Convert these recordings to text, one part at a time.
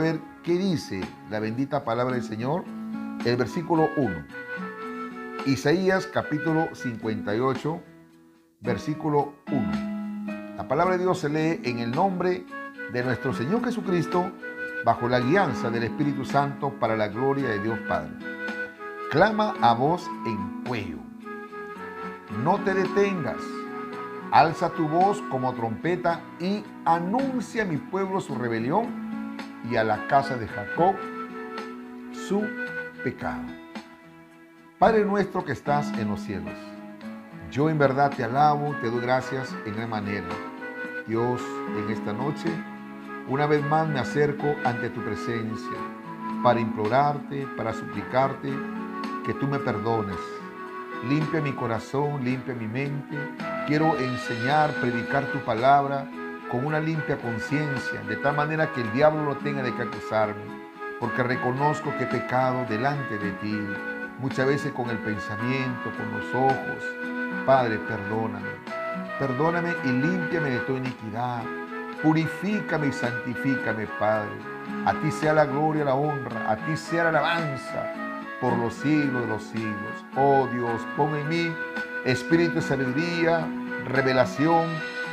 ver qué dice la bendita palabra del Señor, el versículo 1. Isaías capítulo 58, versículo 1. La palabra de Dios se lee en el nombre de nuestro Señor Jesucristo, bajo la guianza del Espíritu Santo, para la gloria de Dios Padre. Clama a voz en cuello. No te detengas. Alza tu voz como trompeta y anuncia a mi pueblo su rebelión y a la casa de Jacob su pecado. Padre nuestro que estás en los cielos, yo en verdad te alabo, te doy gracias en gran manera. Dios, en esta noche, una vez más me acerco ante tu presencia para implorarte, para suplicarte que tú me perdones. Limpia mi corazón, limpia mi mente. Quiero enseñar, predicar tu palabra con una limpia conciencia, de tal manera que el diablo no tenga de qué acusarme, porque reconozco que he pecado delante de ti, muchas veces con el pensamiento, con los ojos. Padre, perdóname y límpiame de toda iniquidad. Purifícame y santifícame, Padre. A ti sea la gloria, la honra, a ti sea la alabanza por los siglos de los siglos. Oh Dios, pon en mí espíritu de sabiduría, revelación,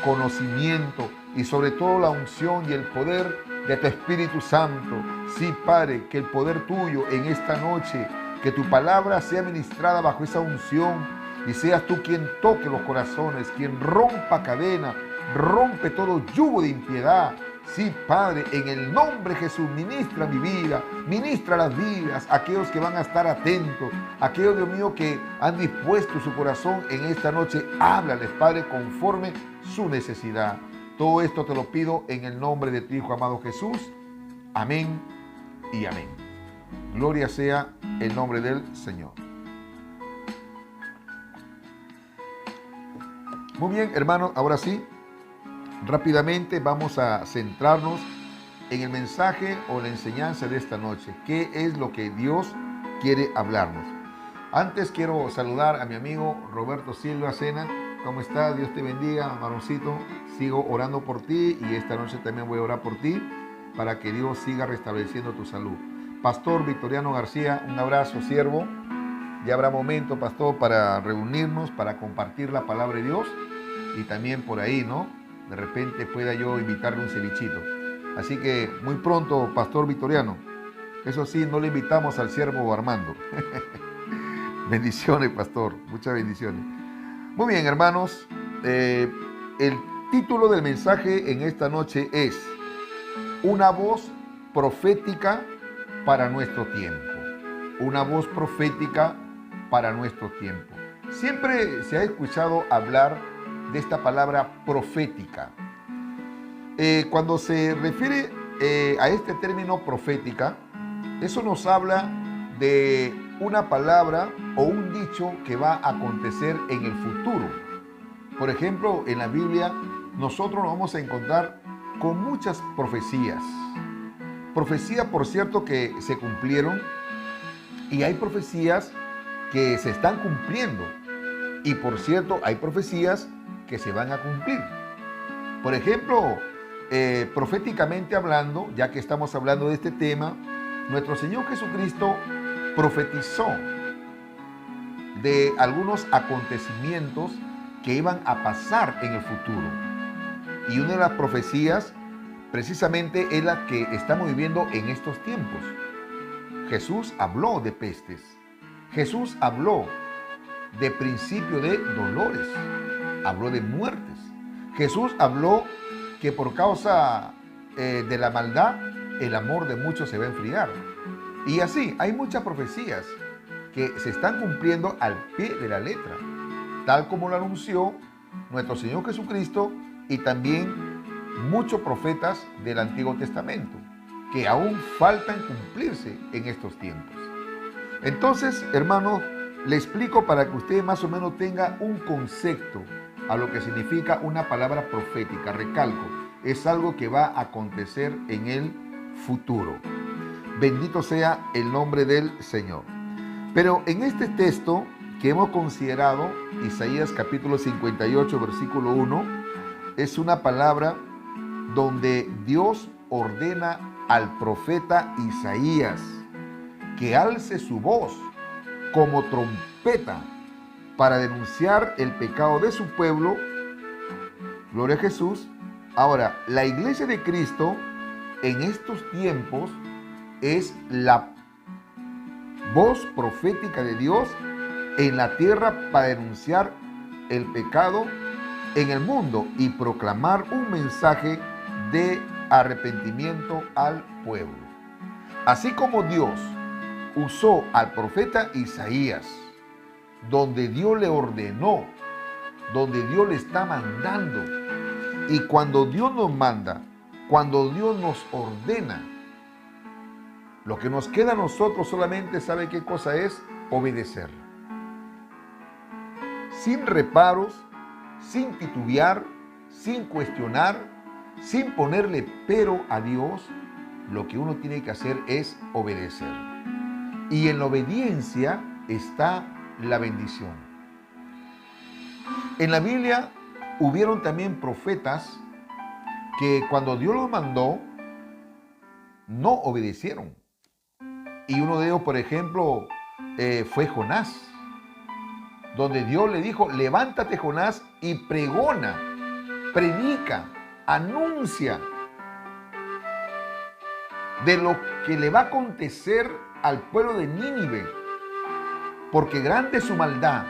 conocimiento y sobre todo la unción y el poder de tu Espíritu Santo. Sí, Padre, que el poder tuyo en esta noche, que tu palabra sea ministrada bajo esa unción y seas tú quien toque los corazones, quien rompa cadena, rompe todo yugo de impiedad. Sí, Padre, en el nombre de Jesús, ministra mi vida, ministra las vidas, aquellos que van a estar atentos, aquellos, Dios mío, que han dispuesto su corazón en esta noche. Háblales, Padre, conforme su necesidad. Todo esto te lo pido en el nombre de tu Hijo amado Jesús. Amén y amén. Gloria sea el nombre del Señor. Muy bien, hermanos, ahora sí, rápidamente vamos a centrarnos en el mensaje o la enseñanza de esta noche. ¿Qué es lo que Dios quiere hablarnos? Antes quiero saludar a mi amigo Roberto Silva Sena. ¿Cómo estás? Dios te bendiga, varoncito. Sigo orando por ti y esta noche también voy a orar por ti para que Dios siga restableciendo tu salud. Pastor Victoriano García, un abrazo, siervo. Ya habrá momento, pastor, para reunirnos, para compartir la palabra de Dios y también por ahí, ¿no? De repente pueda yo invitarle un cevichito. Así que muy pronto, Pastor Victoriano. Eso sí, no le invitamos al siervo Armando. Bendiciones, Pastor. Muchas bendiciones. Muy bien, hermanos. El título del mensaje en esta noche es Una voz profética para nuestro tiempo. Una voz profética para nuestro tiempo. Siempre se ha escuchado hablar de esta palabra profética. Cuando se refiere a este término profética, eso nos habla de una palabra o un dicho que va a acontecer en el futuro. Por ejemplo, en la Biblia nosotros nos vamos a encontrar con muchas profecías. Profecías, por cierto, que se cumplieron, y hay profecías que se están cumpliendo. Y por cierto, hay profecías que se van a cumplir. Por ejemplo, proféticamente hablando, ya que estamos hablando de este tema, nuestro Señor Jesucristo profetizó de algunos acontecimientos que iban a pasar en el futuro. Y una de las profecías precisamente es la que estamos viviendo en estos tiempos. Jesús habló de pestes. Jesús habló de principio de dolores. Habló de muertes. Jesús habló que por causa de la maldad, el amor de muchos se va a enfriar. Y así, hay muchas profecías que se están cumpliendo al pie de la letra, tal como lo anunció nuestro Señor Jesucristo y también muchos profetas del Antiguo Testamento, que aún faltan cumplirse en estos tiempos. Entonces, hermanos, le explico para que usted más o menos tenga un concepto a lo que significa una palabra profética. Recalco, es algo que va a acontecer en el futuro. Bendito sea el nombre del Señor. Pero en este texto que hemos considerado, Isaías capítulo 58, versículo 1, es una palabra donde Dios ordena al profeta Isaías que alce su voz como trompeta para denunciar el pecado de su pueblo. Gloria a Jesús. Ahora, la iglesia de Cristo en estos tiempos es la voz profética de Dios en la tierra para denunciar el pecado en el mundo y proclamar un mensaje de arrepentimiento al pueblo. Así como Dios usó al profeta Isaías, donde Dios le ordenó, donde Dios le está mandando, y cuando Dios nos manda, cuando Dios nos ordena, lo que nos queda a nosotros solamente, ¿sabe qué cosa es? Obedecer. Sin reparos, sin titubear, sin cuestionar, sin ponerle pero a Dios, lo que uno tiene que hacer es obedecer. Y en la obediencia está la bendición. En la Biblia hubieron también profetas que cuando Dios los mandó, no obedecieron. Y uno de ellos, por ejemplo, fue Jonás, donde Dios le dijo: levántate, Jonás, y pregona, predica, anuncia de lo que le va a acontecer al pueblo de Nínive, porque grande es su maldad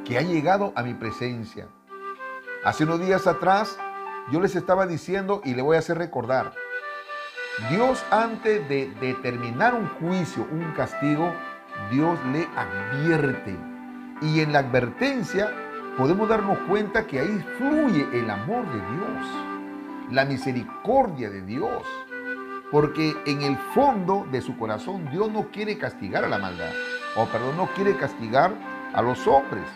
que ha llegado a mi presencia. Hace unos días atrás yo les estaba diciendo y le voy a hacer recordar: Dios, antes de determinar un juicio, un castigo, Dios le advierte. Y en la advertencia podemos darnos cuenta que ahí fluye el amor de Dios, la misericordia de Dios. Porque en el fondo de su corazón Dios no quiere castigar a la maldad. No quiere castigar a los hombres.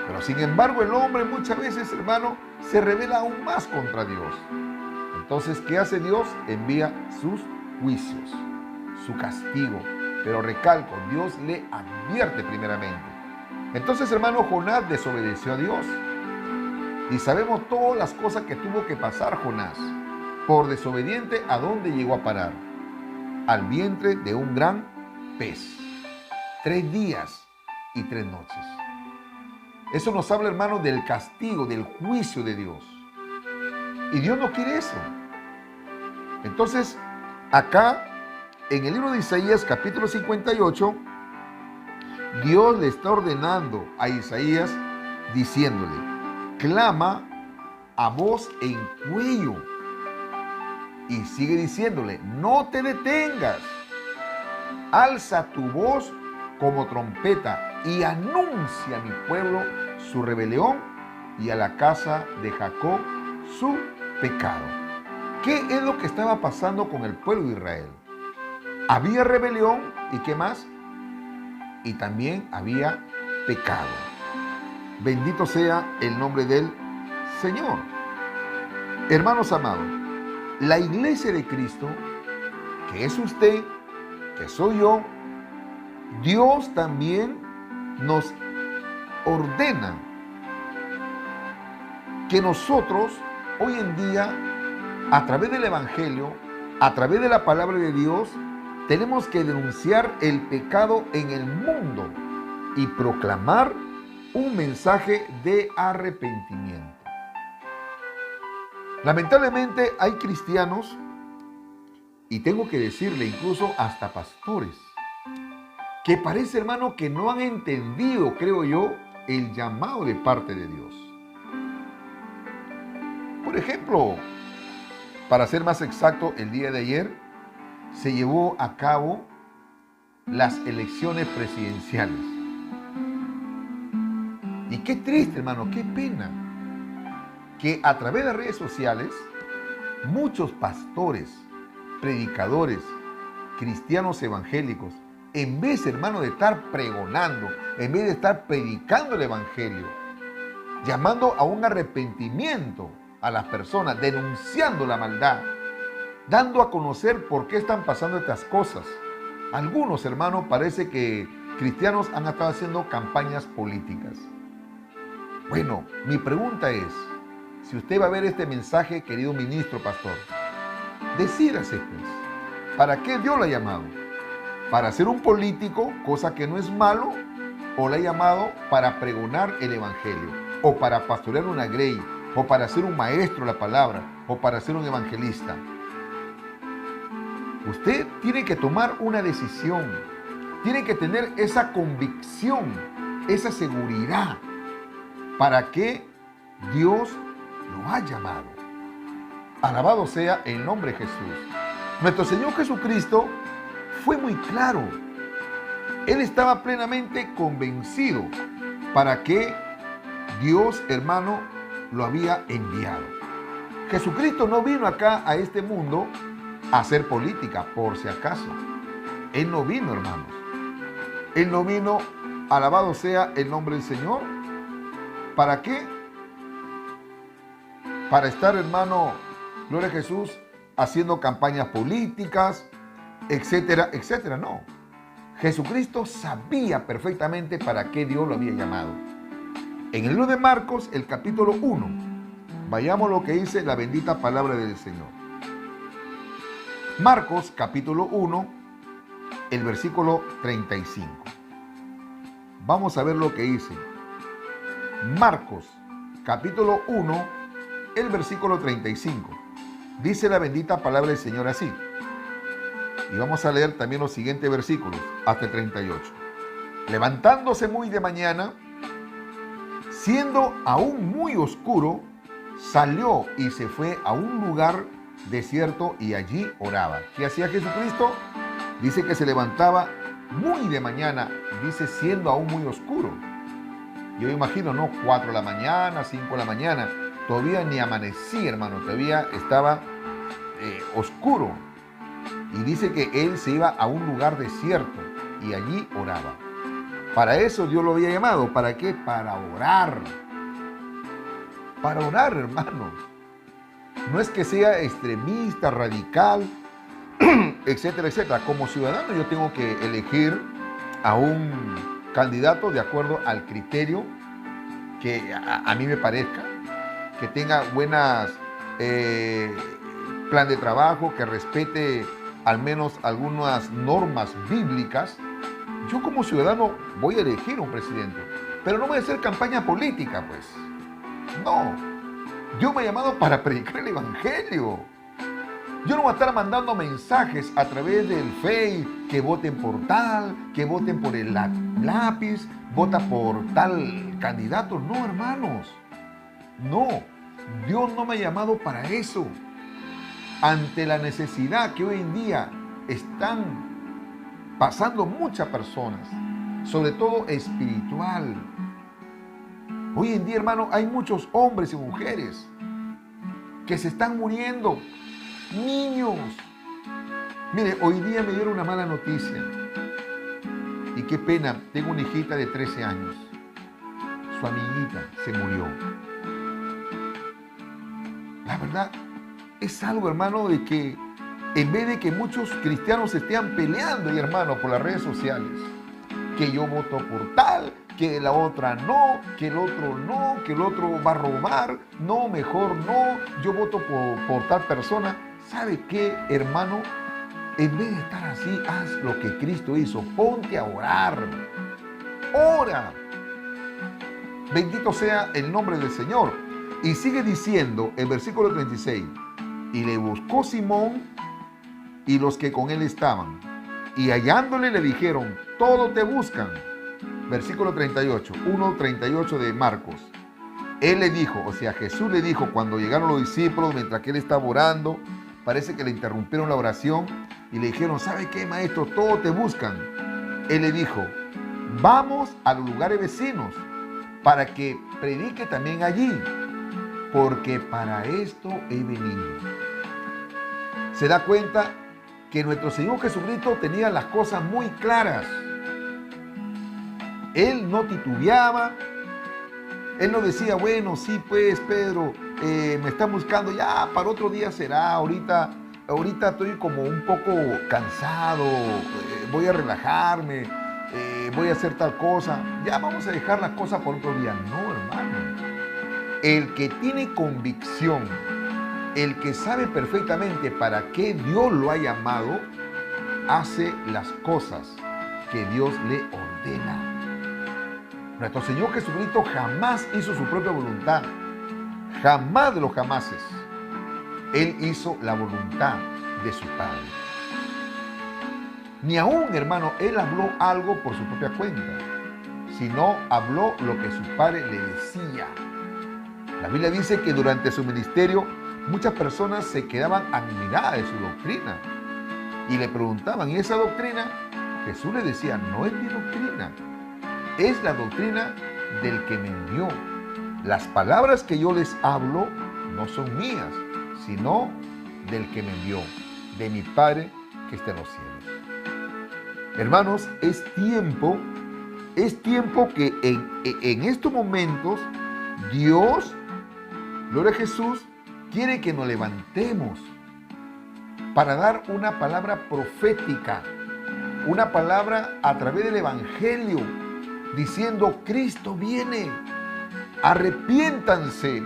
Pero sin embargo el hombre muchas veces, hermano, se rebela aún más contra Dios. Entonces, ¿qué hace Dios? Envía sus juicios, su castigo. Pero recalco, Dios le advierte primeramente. Entonces, hermano, Jonás desobedeció a Dios. Y sabemos todas las cosas que tuvo que pasar Jonás. Por desobediente, ¿a dónde llegó a parar? Al vientre de un gran pez. 3 días y 3 noches. Eso nos habla, hermano, del castigo, del juicio de Dios. Y Dios no quiere eso. Entonces, acá, en el libro de Isaías, capítulo 58, Dios le está ordenando a Isaías, diciéndole: clama a voz en cuello. Y sigue diciéndole: no te detengas. Alza tu voz como trompeta y anuncia a mi pueblo su rebelión y a la casa de Jacob su pecado. ¿Qué es lo que estaba pasando con el pueblo de Israel? Había rebelión y ¿qué más? Y también había pecado. Bendito sea el nombre del Señor. Hermanos amados, la iglesia de Cristo, que es usted, que soy yo, Dios también nos ordena que nosotros hoy en día, a través del Evangelio, a través de la palabra de Dios, tenemos que denunciar el pecado en el mundo y proclamar un mensaje de arrepentimiento. Lamentablemente hay cristianos, y tengo que decirle incluso hasta pastores, que parece, hermano, que no han entendido, creo yo, el llamado de parte de Dios. Por ejemplo, para ser más exacto, el día de ayer se llevó a cabo las elecciones presidenciales. Y qué triste, hermano, qué pena, que a través de las redes sociales, muchos pastores, predicadores, cristianos evangélicos, en vez, hermano, de estar pregonando, en vez de estar predicando el evangelio, llamando a un arrepentimiento a las personas, denunciando la maldad, dando a conocer por qué están pasando estas cosas. Algunos, hermanos, parece que cristianos han estado haciendo campañas políticas. Bueno, mi pregunta es, si usted va a ver este mensaje, querido ministro, pastor, decídase pues, ¿para qué Dios lo ha llamado? ¿Para ser un político, cosa que no es malo? ¿O le ha llamado para pregonar el evangelio? ¿O para pastorear una grey? ¿O para ser un maestro de la palabra? ¿O para ser un evangelista? Usted tiene que tomar una decisión. Tiene que tener esa convicción, esa seguridad, para que Dios lo ha llamado. Alabado sea el nombre de Jesús. Nuestro Señor Jesucristo fue muy claro. Él estaba plenamente convencido para que Dios, hermano, lo había enviado. Jesucristo no vino acá a este mundo a hacer política, por si acaso. Él no vino, hermanos. Él no vino, alabado sea el nombre del Señor. ¿Para qué? Para estar, hermano, gloria a Jesús, haciendo campañas políticas, etcétera, etcétera. No. Jesucristo sabía perfectamente para qué Dios lo había llamado. En el libro de Marcos, el capítulo 1, vayamos lo que dice la bendita palabra del Señor. Marcos, capítulo 1, el versículo 35. Vamos a ver lo que dice. Marcos, capítulo 1, el versículo 35. Dice la bendita palabra del Señor así. Y vamos a leer también los siguientes versículos, hasta el 38. Levantándose muy de mañana, siendo aún muy oscuro, salió y se fue a un lugar desierto y allí oraba. ¿Qué hacía Jesucristo? Dice que se levantaba muy de mañana, dice siendo aún muy oscuro. Yo me imagino, ¿no? 4 de la mañana, 5 de la mañana, todavía ni amanecía, hermano, todavía estaba oscuro. Y dice que él se iba a un lugar desierto y allí oraba. Para eso Dios lo había llamado. ¿Para qué? Para orar. Para orar, hermano. No es que sea extremista, radical, etcétera, etcétera. Como ciudadano yo tengo que elegir a un candidato de acuerdo al criterio que a mí me parezca, que tenga buenas plan de trabajo, que respete al menos algunas normas bíblicas. Yo como ciudadano voy a elegir un presidente, pero no voy a hacer campaña política, pues. No, Dios me ha llamado para predicar el evangelio. Yo no voy a estar mandando mensajes a través del Face, que voten por tal, que voten por el lápiz, vota por tal candidato. No, hermanos, no, Dios no me ha llamado para eso. Ante la necesidad que hoy en día están pasando muchas personas, sobre todo espiritual. Hoy en día, hermano, hay muchos hombres y mujeres que se están muriendo, niños. Mire, hoy día me dieron una mala noticia. Y qué pena, tengo una hijita de 13 años. Su amiguita se murió. La verdad, es algo, hermano, de que en vez de que muchos cristianos estén peleando, hermano, por las redes sociales, que yo voto por tal, que la otra no, que el otro no, que el otro va a robar, no, mejor no, yo voto por tal persona. ¿Sabe qué, hermano? En vez de estar así, haz lo que Cristo hizo, ponte a orar. Ora. Bendito sea el nombre del Señor. Y sigue diciendo el versículo 36. Y le buscó Simón y los que con él estaban. Y hallándole le dijeron, todos te buscan. Versículo 38, 1:38 de Marcos. Él le dijo, o sea, Jesús le dijo cuando llegaron los discípulos, mientras que él estaba orando, parece que le interrumpieron la oración y le dijeron, ¿sabe qué, maestro? Todos te buscan. Él le dijo, vamos a los lugares vecinos para que predique también allí, porque para esto he venido. Se da cuenta que nuestro Señor Jesucristo tenía las cosas muy claras. Él no titubeaba. Él no decía, bueno, sí, pues, Pedro, me están buscando, ya, para otro día será, ahorita estoy como un poco cansado, voy a relajarme, voy a hacer tal cosa, ya vamos a dejar las cosas por otro día. No, hermano. El que tiene convicción, el que sabe perfectamente para qué Dios lo ha llamado, hace las cosas que Dios le ordena. Nuestro Señor Jesucristo jamás hizo su propia voluntad. Jamás de los jamases. Él hizo la voluntad de su Padre. Ni aún, hermano, Él habló algo por su propia cuenta, sino habló lo que su Padre le decía. La Biblia dice que durante su ministerio muchas personas se quedaban admiradas de su doctrina y le preguntaban, ¿y esa doctrina? Jesús le decía, no es mi doctrina, es la doctrina del que me envió. Las palabras que yo les hablo no son mías, sino del que me envió, de mi Padre que está en los cielos. Hermanos, es tiempo que en estos momentos Dios, gloria a Jesús, quiere que nos levantemos para dar una palabra profética, una palabra a través del Evangelio, diciendo, Cristo viene, arrepiéntanse,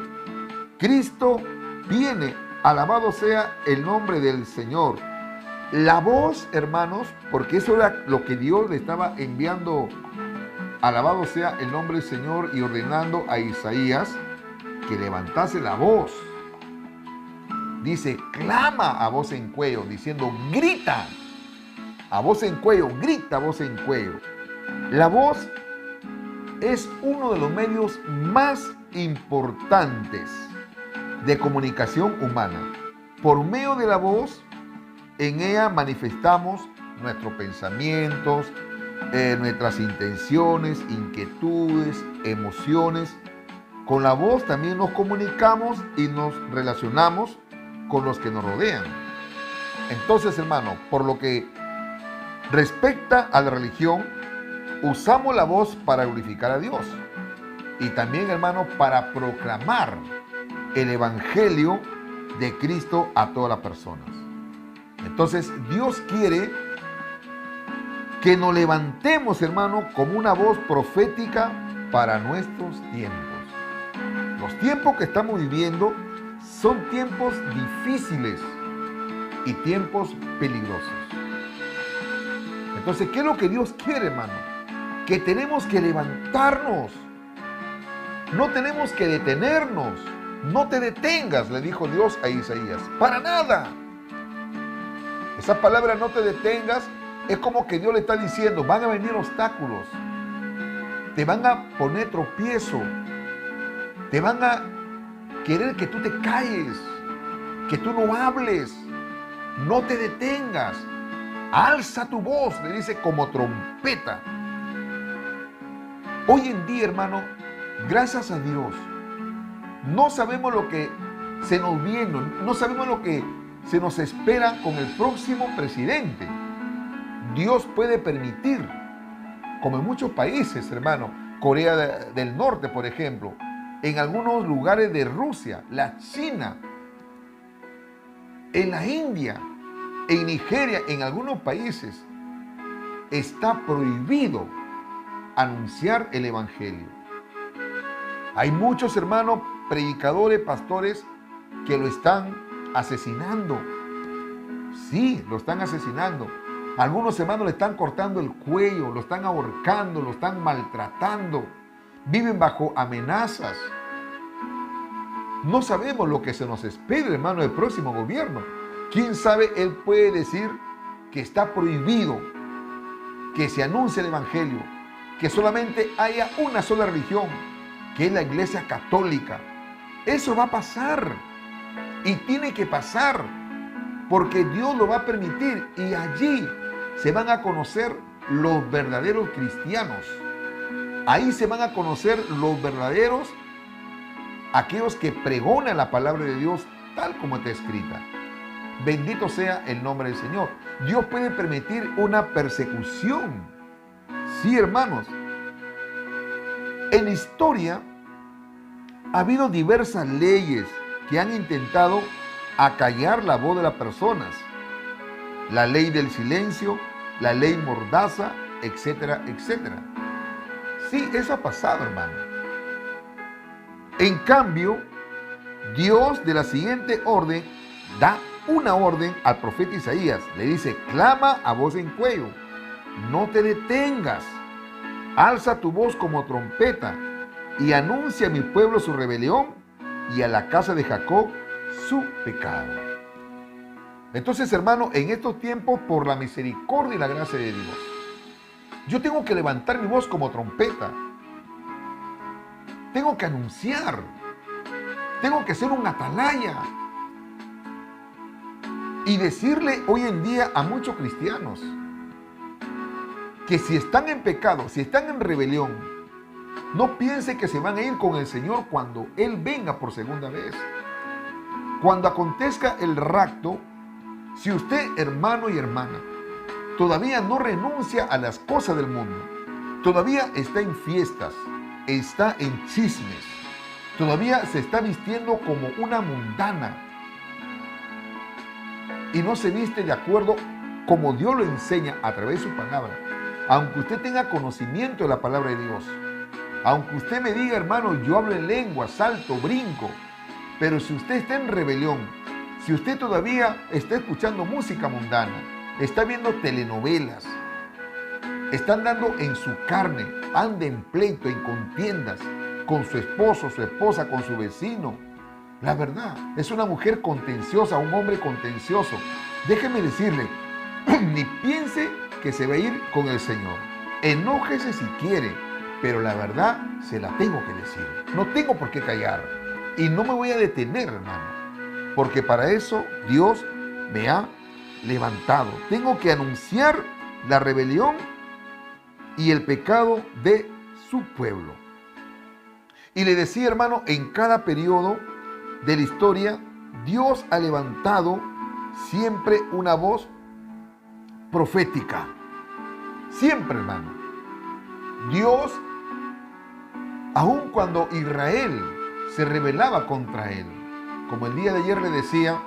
Cristo viene, alabado sea el nombre del Señor. La voz, hermanos, porque eso era lo que Dios le estaba enviando, alabado sea el nombre del Señor, y ordenando a Isaías que levantase la voz. Dice, clama a voz en cuello, diciendo, grita a voz en cuello, grita a voz en cuello. La voz es uno de los medios más importantes de comunicación humana. Por medio de la voz, en ella manifestamos nuestros pensamientos, nuestras intenciones, inquietudes, emociones. Con la voz también nos comunicamos y nos relacionamos con los que nos rodean. Entonces, hermano, por lo que respecta a la religión, usamos la voz para glorificar a Dios y también, hermano, para proclamar el Evangelio de Cristo a todas las personas. Entonces, Dios quiere que nos levantemos, hermano, como una voz profética para nuestros tiempos. Los tiempos que estamos viviendo son tiempos difíciles y tiempos peligrosos. Entonces, ¿qué es lo que Dios quiere, hermano? Que tenemos que levantarnos. No tenemos que detenernos. No te detengas, le dijo Dios a Isaías. Para nada. Esa palabra, no te detengas, es como que Dios le está diciendo, van a venir obstáculos. Te van a poner tropiezo. Te van a querer que tú te calles, que tú no hables. No te detengas. Alza tu voz, le dice, como trompeta. Hoy en día, hermano, gracias a Dios, no sabemos lo que se nos viene, no sabemos lo que se nos espera con el próximo presidente. Dios puede permitir, como en muchos países, hermano, Corea del Norte, por ejemplo, en algunos lugares de Rusia, la China, en la India, en Nigeria, en algunos países, está prohibido anunciar el Evangelio. Hay muchos, hermanos, predicadores, pastores, que lo están asesinando. Sí, lo están asesinando. Algunos hermanos le están cortando el cuello, lo están ahorcando, lo están maltratando. Viven bajo amenazas. No sabemos lo que se nos espera, hermano, del próximo gobierno. ¿Quién sabe? Él puede decir que está prohibido que se anuncie el Evangelio, que solamente haya una sola religión, que es la Iglesia Católica. Eso va a pasar y tiene que pasar porque Dios lo va a permitir y allí se van a conocer los verdaderos cristianos. Ahí se van a conocer los verdaderos, aquellos que pregonan la palabra de Dios tal como está escrita. Bendito sea el nombre del Señor. Dios puede permitir una persecución. Sí, hermanos. En la historia ha habido diversas leyes que han intentado acallar la voz de las personas. La ley del silencio, la ley Mordaza, etcétera, etcétera. Sí, eso ha pasado, hermano. En cambio, Dios de la siguiente orden da una orden al profeta Isaías. Le dice, clama a voz en cuello, no te detengas, alza tu voz como trompeta y anuncia a mi pueblo su rebelión y a la casa de Jacob su pecado. Entonces, hermano, en estos tiempos, por la misericordia y la gracia de Dios, yo tengo que levantar mi voz como trompeta. Tengo que anunciar. Tengo que ser un atalaya. Y decirle hoy en día a muchos cristianos que si están en pecado, si están en rebelión, no piense que se van a ir con el Señor cuando Él venga por segunda vez. Cuando acontezca el rapto, si usted, hermano y hermana, todavía no renuncia a las cosas del mundo, todavía está en fiestas, está en chismes, todavía se está vistiendo como una mundana y no se viste de acuerdo como Dios lo enseña a través de su palabra, aunque usted tenga conocimiento de la palabra de Dios, aunque usted me diga, hermano, yo hablo en lengua, salto, brinco, pero si usted está en rebelión, si usted todavía está escuchando música mundana, está viendo telenovelas, está andando en su carne, anda en pleito, en contiendas con su esposo, su esposa, con su vecino, la verdad, es una mujer contenciosa, un hombre contencioso. Déjeme decirle, ni piense que se va a ir con el Señor. Enójese si quiere, pero la verdad se la tengo que decir. No tengo por qué callar. Y no me voy a detener, hermano, porque para eso Dios me ha levantado. Tengo que anunciar la rebelión y el pecado de su pueblo. Y le decía, hermano, en cada periodo de la historia, Dios ha levantado siempre una voz profética. Siempre, hermano. Dios, aun cuando Israel se rebelaba contra él, como el día de ayer le decía,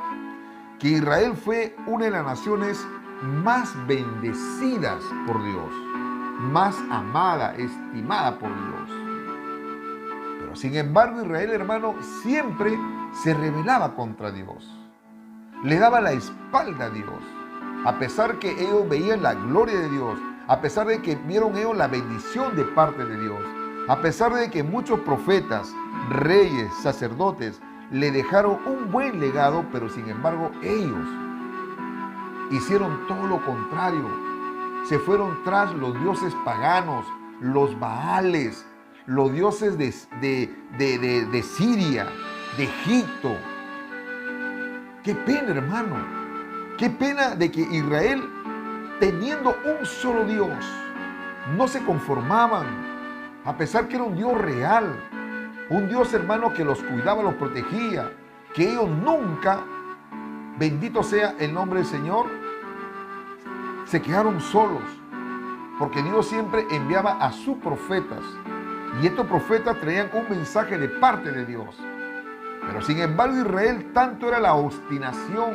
que Israel fue una de las naciones más bendecidas por Dios, más amada, estimada por Dios. Pero sin embargo, Israel, hermano, siempre se rebelaba contra Dios. Le daba la espalda a Dios. A pesar que ellos veían la gloria de Dios, a pesar de que vieron ellos la bendición de parte de Dios, a pesar de que muchos profetas, reyes, sacerdotes, le dejaron un buen legado, pero sin embargo ellos hicieron todo lo contrario. Se fueron tras los dioses paganos, los Baales, los dioses de Siria, de Egipto. Qué pena, hermano. Qué pena de que Israel, teniendo un solo Dios, no se conformaban, a pesar que era un Dios real, un Dios, hermano, que los cuidaba, los protegía, que ellos nunca, bendito sea el nombre del Señor, se quedaron solos, porque Dios siempre enviaba a sus profetas, y estos profetas traían un mensaje de parte de Dios. Pero sin embargo, Israel, tanto era la obstinación,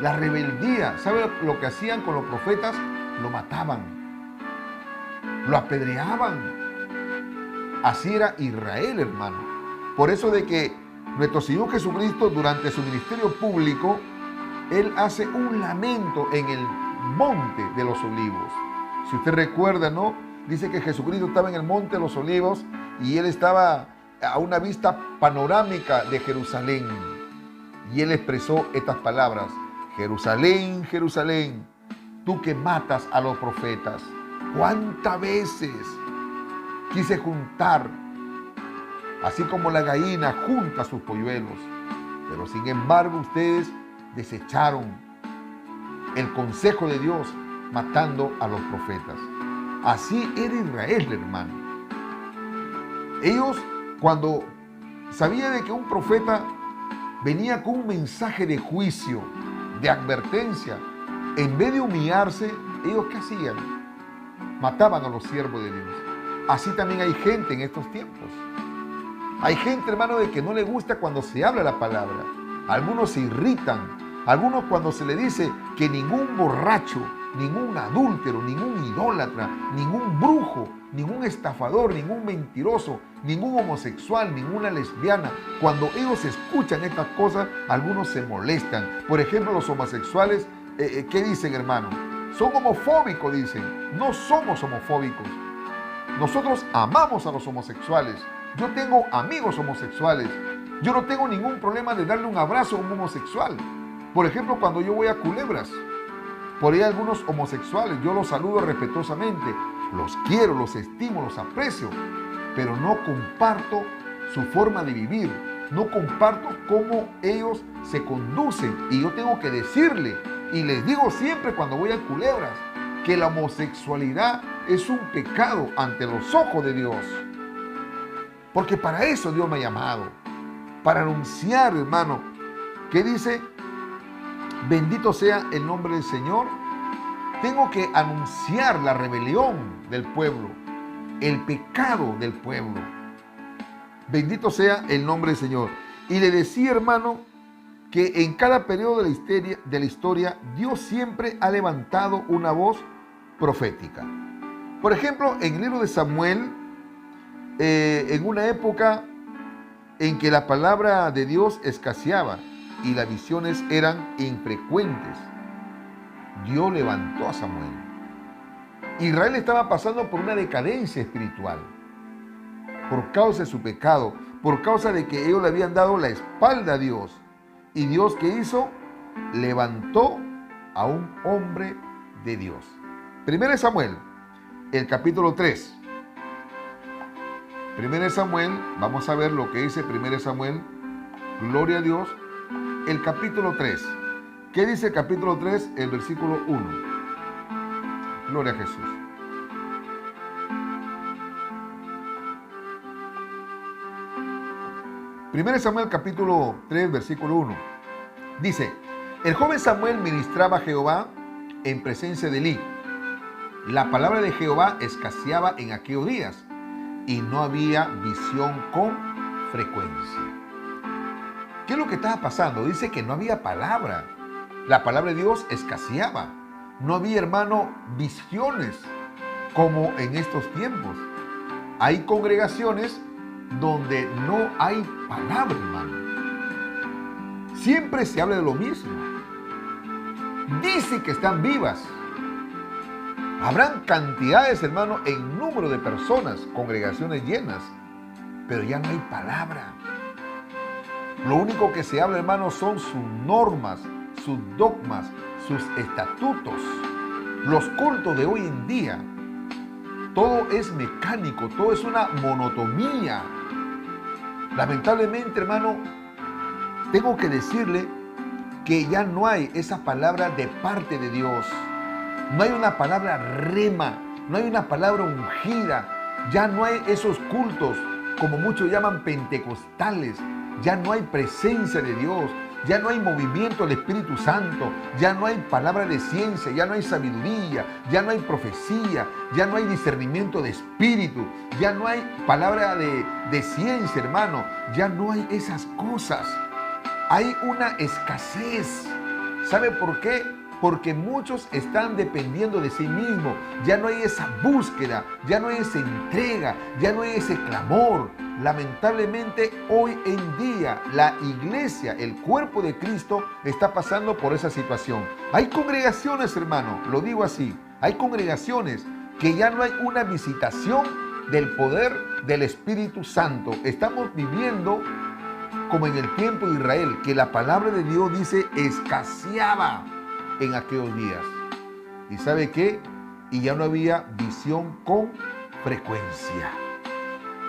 la rebeldía. ¿Sabe lo que hacían con los profetas? Lo mataban, lo apedreaban. Así era Israel, hermano. Por eso de que nuestro Señor Jesucristo, durante su ministerio público, Él hace un lamento en el monte de los olivos. Si usted recuerda, ¿no? Dice que Jesucristo estaba en el monte de los olivos y Él estaba a una vista panorámica de Jerusalén. Y Él expresó estas palabras: Jerusalén, Jerusalén, tú que matas a los profetas, ¿cuántas veces quise juntar, así como la gallina junta sus polluelos? Pero sin embargo ustedes desecharon el consejo de Dios, matando a los profetas. Así era Israel, hermano. Ellos, cuando sabían de que un profeta venía con un mensaje de juicio, de advertencia, en vez de humillarse, ellos ¿qué hacían? Mataban a los siervos de Dios. Así también hay gente en estos tiempos. Hay gente, hermano, de que no le gusta cuando se habla la palabra. Algunos se irritan. Algunos, cuando se le dice que ningún borracho ningún adúltero, ningún idólatra, ningún brujo, ningún estafador, ningún mentiroso, ningún homosexual, ninguna lesbiana. Cuando ellos escuchan estas cosas, algunos se molestan. Por ejemplo, los homosexuales, ¿qué dicen, hermano? Son homofóbicos, dicen. No somos homofóbicos. Nosotros amamos a los homosexuales. Yo tengo amigos homosexuales. Yo no tengo ningún problema de darle un abrazo a un homosexual. Por ejemplo, cuando yo voy a Culebras, por ahí algunos homosexuales, yo los saludo respetuosamente, los quiero, los estimo, los aprecio, pero no comparto su forma de vivir, no comparto cómo ellos se conducen. Y yo tengo que decirle, y les digo siempre cuando voy a Culebras, que la homosexualidad es un pecado ante los ojos de Dios. Porque para eso Dios me ha llamado, para anunciar, hermano, que dice, bendito sea el nombre del Señor. Tengo que anunciar la rebelión del pueblo, el pecado del pueblo. Bendito sea el nombre del Señor. Y le decía, hermano, que en cada periodo de la historia, Dios siempre ha levantado una voz profética. Por ejemplo, en el libro de Samuel, en una época en que la palabra de Dios escaseaba y las visiones eran infrecuentes, Dios levantó a Samuel. Israel estaba pasando por una decadencia espiritual por causa de su pecado, por causa de que ellos le habían dado la espalda a Dios. ¿Y Dios qué hizo? Levantó a un hombre de Dios. 1 Samuel, el capítulo 3. 1 Samuel, vamos a ver lo que dice 1 Samuel, gloria a Dios, el capítulo 3. ¿Qué dice el capítulo 3? El versículo 1. Gloria a Jesús. Primero Samuel capítulo 3, versículo 1. Dice, el joven Samuel ministraba a Jehová en presencia de Elí. La palabra de Jehová escaseaba en aquellos días y no había visión con frecuencia. ¿Qué es lo que estaba pasando? Dice que no había palabra. La palabra de Dios escaseaba. No había, hermano, visiones como en estos tiempos. Hay congregaciones donde no hay palabra, hermano. Siempre se habla de lo mismo. Dice que están vivas. Habrán cantidades, hermano, en número de personas, congregaciones llenas, pero ya no hay palabra. Lo único que se habla, hermano, son sus normas, sus dogmas, sus estatutos. Los cultos de hoy en día, todo es mecánico, todo es una monotonía. Lamentablemente, hermano, tengo que decirle que ya no hay esa palabra de parte de Dios. No hay una palabra rema, no hay una palabra ungida. Ya no hay esos cultos, como muchos llaman pentecostales. Ya no hay presencia de Dios. Ya no hay movimiento del Espíritu Santo. Ya no hay palabra de ciencia. Ya no hay sabiduría. Ya no hay profecía. Ya no hay discernimiento de espíritu. Ya no hay palabra de ciencia, hermano. Ya no hay esas cosas. Hay una escasez. ¿Sabe por qué? Porque muchos están dependiendo de sí mismos. Ya no hay esa búsqueda, ya no hay esa entrega, ya no hay ese clamor. Lamentablemente, hoy en día, la iglesia, el cuerpo de Cristo, está pasando por esa situación. Hay congregaciones, hermano, lo digo así, hay congregaciones que ya no hay una visitación del poder del Espíritu Santo. Estamos viviendo como en el tiempo de Israel, que la palabra de Dios dice escaseaba en aquellos días. ¿Y sabe qué? Y ya no había visión con frecuencia.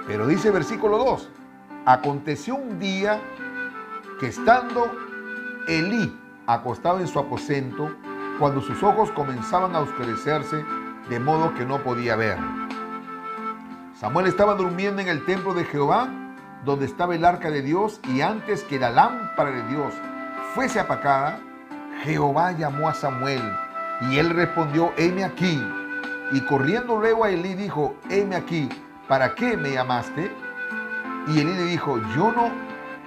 Pero dice versículo 2, aconteció un día que estando Elí acostado en su aposento, cuando sus ojos comenzaban a oscurecerse, de modo que no podía ver. Samuel estaba durmiendo en el templo de Jehová, donde estaba el arca de Dios, y antes que la lámpara de Dios fuese apagada, Jehová llamó a Samuel, y él respondió, heme aquí. Y corriendo luego a Elí dijo, heme aquí, ¿para qué me llamaste? Y Elí le dijo, yo no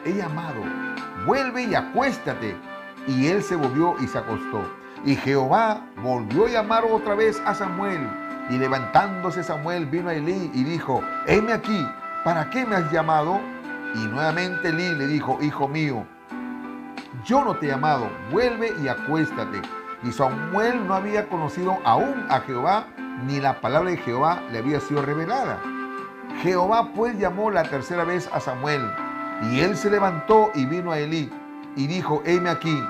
he llamado, vuelve y acuéstate. Y él se volvió y se acostó. Y Jehová volvió a llamar otra vez a Samuel. Y levantándose Samuel vino a Elí y dijo, heme aquí, ¿para qué me has llamado? Y nuevamente Elí le dijo, hijo mío, yo no te he llamado, vuelve y acuéstate. Y Samuel no había conocido aún a Jehová, ni la palabra de Jehová le había sido revelada. Jehová pues llamó la tercera vez a Samuel, y él se levantó y vino a Elí, y dijo, heme aquí,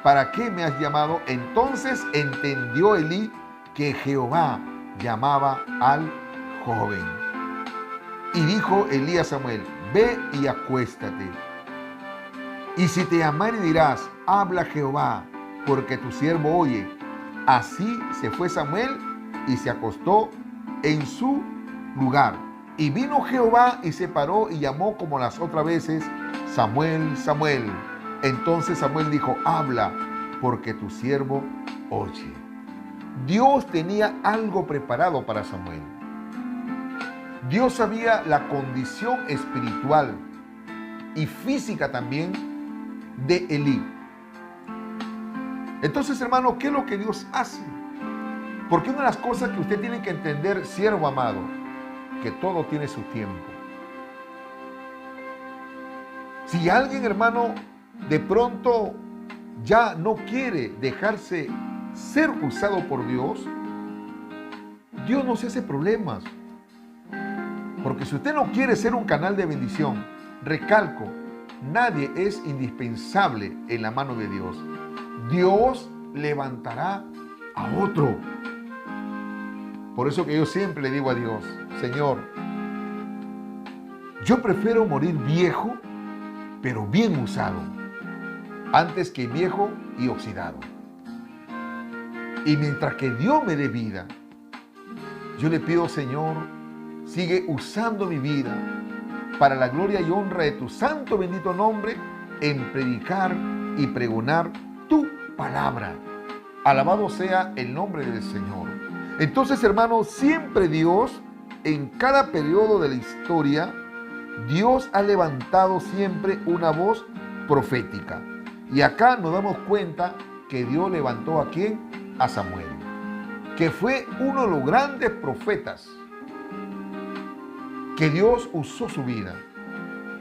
¿para qué me has llamado? Entonces entendió Elí que Jehová llamaba al joven. Y dijo Elí a Samuel, ve y acuéstate. Y si te llamare dirás, habla Jehová, porque tu siervo oye. Así se fue Samuel y se acostó en su lugar. Y vino Jehová y se paró y llamó como las otras veces, Samuel, Samuel. Entonces Samuel dijo, habla, porque tu siervo oye. Dios tenía algo preparado para Samuel. Dios sabía la condición espiritual y física también de Elí. Entonces, hermano, ¿qué es lo que Dios hace? Porque una de las cosas que usted tiene que entender, siervo amado, que todo tiene su tiempo. Si alguien, hermano, de pronto ya no quiere dejarse ser usado por Dios, Dios no se hace problemas. Porque si usted no quiere ser un canal de bendición, recalco, nadie es indispensable en la mano de Dios. Dios levantará a otro. Por eso que yo siempre le digo a Dios, Señor, yo prefiero morir viejo, pero bien usado, antes que viejo y oxidado. Y mientras que Dios me dé vida, yo le pido, Señor, sigue usando mi vida para la gloria y honra de tu santo bendito nombre en predicar y pregonar tu palabra. Alabado sea el nombre del Señor. Entonces, hermanos, siempre Dios, en cada periodo de la historia, Dios ha levantado siempre una voz profética. Y acá nos damos cuenta que Dios levantó ¿a quién? A Samuel, que fue uno de los grandes profetas que Dios usó su vida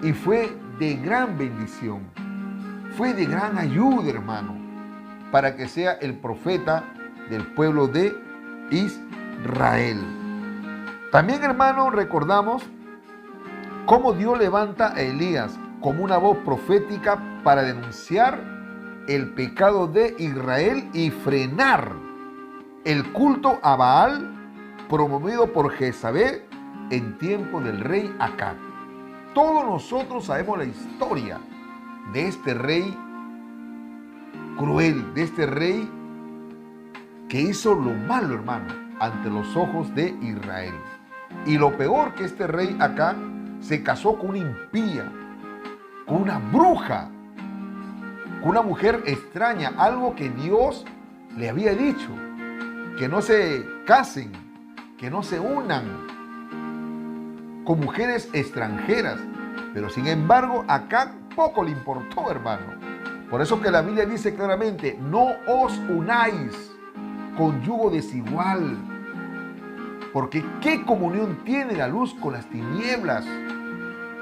y fue de gran bendición, fue de gran ayuda, hermano, para que sea el profeta del pueblo de Israel. También, hermano, recordamos cómo Dios levanta a Elías como una voz profética para denunciar el pecado de Israel y frenar el culto a Baal promovido por Jezabel en tiempo del rey Acab. Todos nosotros sabemos la historia de este rey cruel, de este rey que hizo lo malo, hermano, ante los ojos de Israel. Y lo peor, que este rey Acab se casó con una impía, con una bruja, con una mujer extraña, algo que Dios le había dicho, que no se casen, que no se unan con mujeres extranjeras. Pero sin embargo, acá poco le importó, hermano. Por eso que la Biblia dice claramente, no os unáis con yugo desigual. Porque ¿qué comunión tiene la luz con las tinieblas?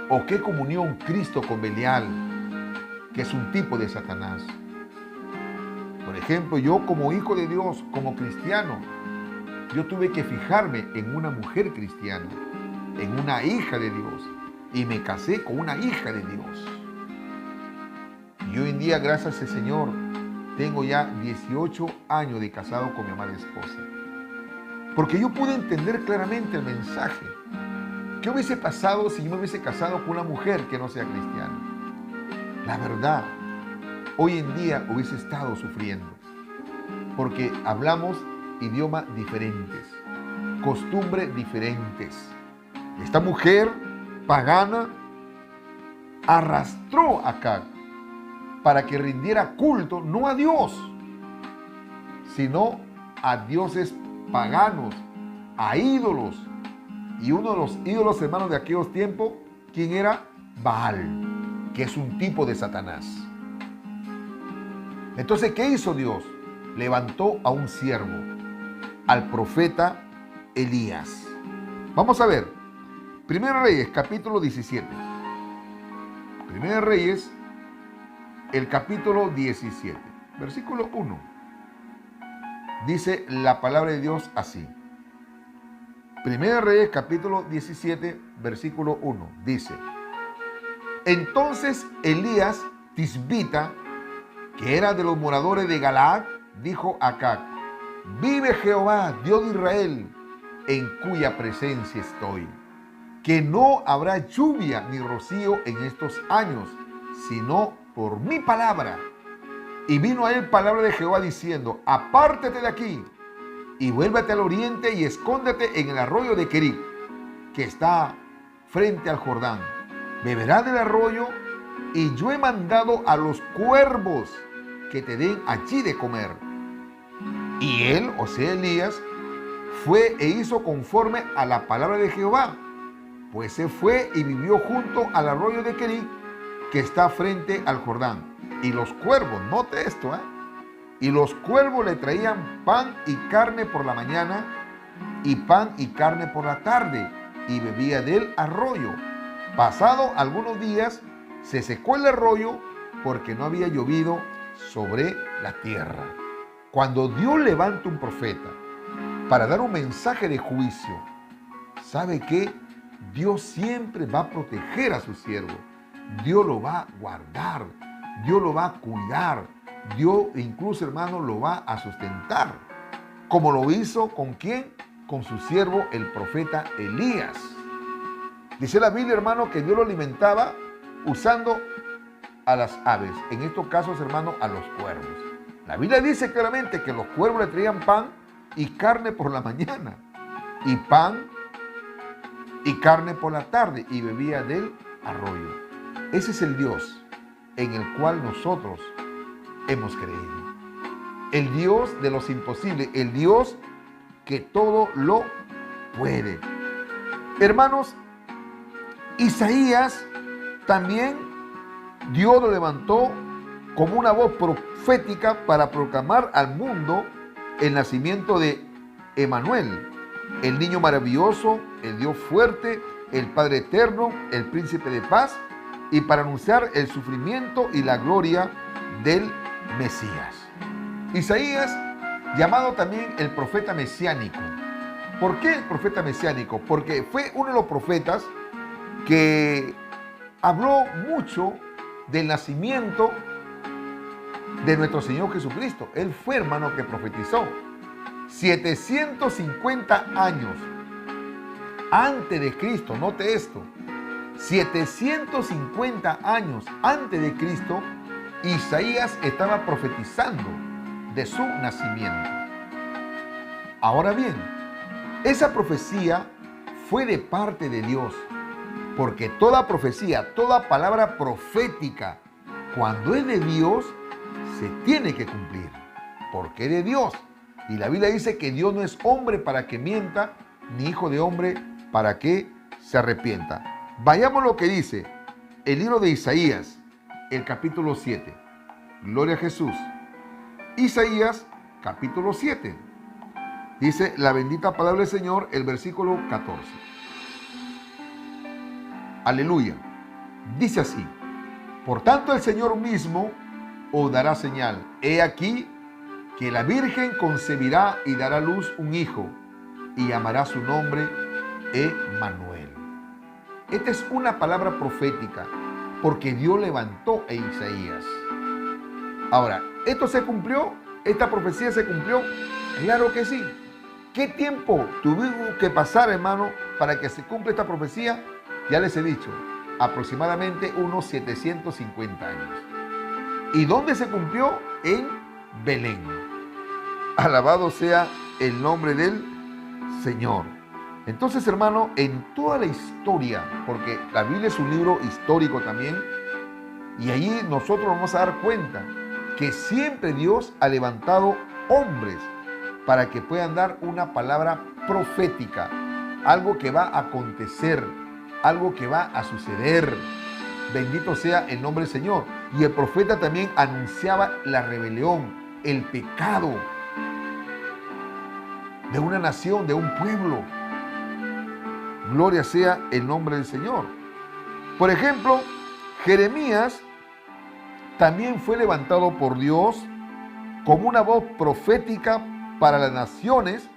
¿O qué comunión Cristo con Belial, que es un tipo de Satanás? Por ejemplo, yo como hijo de Dios, como cristiano, yo tuve que fijarme en una mujer cristiana, en una hija de Dios, y me casé con una hija de Dios. Y hoy en día, gracias al Señor, tengo ya 18 años de casado con mi amada esposa. Porque yo pude entender claramente el mensaje. ¿Qué hubiese pasado si yo me hubiese casado con una mujer que no sea cristiana? La verdad, hoy en día hubiese estado sufriendo. Porque hablamos idiomas diferentes, costumbres diferentes. Esta mujer pagana arrastró a Acab para que rindiera culto no a Dios, sino a dioses paganos, a ídolos. Y uno de los ídolos, hermanos, de aquellos tiempos, ¿quién era? Baal, que es un tipo de Satanás. Entonces, ¿qué hizo Dios? levantó a un siervo, al profeta Elías. Vamos a ver, Primera Reyes, capítulo 17. Primera Reyes, el capítulo 17, versículo 1. Dice la palabra de Dios así. Primera Reyes, capítulo 17, versículo 1. Dice: Entonces Elías Tisbita, que era de los moradores de Galaad, dijo a Acab: Vive Jehová, Dios de Israel, en cuya presencia estoy, que no habrá lluvia ni rocío en estos años, sino por mi palabra. Y vino a él palabra de Jehová diciendo: Apártate de aquí y vuélvete al oriente y escóndete en el arroyo de Querit, que está frente al Jordán. Beberás del arroyo, y yo he mandado a los cuervos que te den allí de comer. Y él, o sea Elías, fue e hizo conforme a la palabra de Jehová, pues se fue y vivió junto al arroyo de Querit, que está frente al Jordán. Y los cuervos, note esto, y los cuervos le traían pan y carne por la mañana, y pan y carne por la tarde, y bebía del arroyo. Pasado algunos días, se secó el arroyo, porque no había llovido sobre la tierra. Cuando Dios levanta un profeta para dar un mensaje de juicio, ¿sabe qué? Dios siempre va a proteger a su siervo. Dios lo va a guardar. Dios lo va a cuidar. Dios incluso, hermano, lo va a sustentar. Como lo hizo ¿con quién? Con su siervo, el profeta Elías. Dice la Biblia, hermano, que Dios lo alimentaba usando a las aves. En estos casos, hermano, a los cuervos. La Biblia dice claramente que los cuervos le traían pan y carne por la mañana, y pan y carne por la tarde, y bebía del arroyo. Ese es el Dios en el cual nosotros hemos creído. El Dios de los imposibles, el Dios que todo lo puede. Hermanos, Isaías también Dios lo levantó como una voz profética para proclamar al mundo el nacimiento de Emanuel, el niño maravilloso, el Dios fuerte, el Padre eterno, el príncipe de paz, y para anunciar el sufrimiento y la gloria del Mesías. Isaías, llamado también el profeta mesiánico. ¿Por qué el profeta mesiánico? Porque fue uno de los profetas que habló mucho del nacimiento de nuestro Señor Jesucristo. Él fue, hermano, que profetizó 750 años antes de Cristo. Note esto: 750 años antes de Cristo, Isaías estaba profetizando de su nacimiento. Ahora bien, esa profecía fue de parte de Dios, porque toda profecía, toda palabra profética, cuando es de Dios, se tiene que cumplir, porque es de Dios. Y la Biblia dice que Dios no es hombre para que mienta, ni hijo de hombre para que se arrepienta. Vayamos a lo que dice el libro de Isaías, el capítulo 7. Gloria a Jesús. Isaías, capítulo 7. Dice la bendita palabra del Señor, el versículo 14. Aleluya. Dice así: Por tanto el Señor mismo os dará señal. He aquí que la Virgen concebirá y dará a luz un hijo, y llamará su nombre Emmanuel. Esta es una palabra profética, porque Dios levantó a Isaías. Ahora, ¿esto se cumplió? ¿Esta profecía se cumplió? Claro que sí. ¿Qué tiempo tuvimos que pasar, hermano, para que se cumpla esta profecía? Ya les he dicho, aproximadamente unos 750 años. ¿Y dónde se cumplió? En Belén. Alabado sea el nombre del Señor. Entonces, hermano, en toda la historia, porque la Biblia es un libro histórico también, y allí nosotros vamos a dar cuenta que siempre Dios ha levantado hombres para que puedan dar una palabra profética, algo que va a acontecer, algo que va a suceder. Bendito sea el nombre del Señor. Y el profeta también anunciaba la rebelión, el pecado de una nación, de un pueblo. Gloria sea el nombre del Señor. Por ejemplo, Jeremías también fue levantado por Dios como una voz profética para las naciones